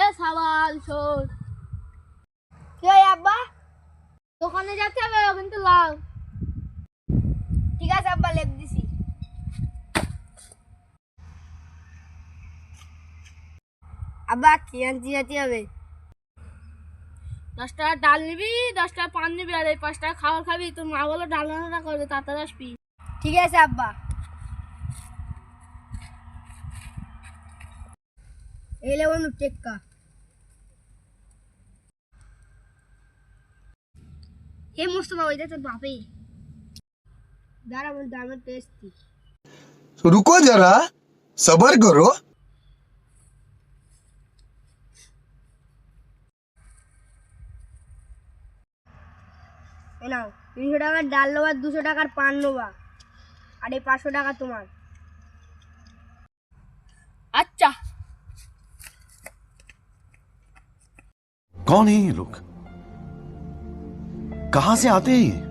এ সাবাল শোন, কি হয় আব্বা? দোকানে যেতে হবে কিন্তু লাভ। ঠিক আছে আব্বা, লেপ দিছি। আব্বা কি আনতে যেতে হবে? 10 টাকা ডাল নিবি, 10 টাকা পান নিবি, আর এই 5 টাকা খাবার খাবি। তোর মা বলে ডাল রান্না করবে, তাড়াতাড়ি আসবি। ঠিক আছে আব্বা। এই লে বন্ধু টেক্কা। হে মোস্তফা, ওইটা তোর বাপে। দাঁড়া বন্ধু, আমার তো এসছি। रुको जरा सबर करो। এ নাও 300 টাকার ডাল নেবা, 200 টাকার পান নেবা, আর এই 500 টাকা তোমার। আচ্ছা। कौन है ये लोग? कहां से आते हैं ये?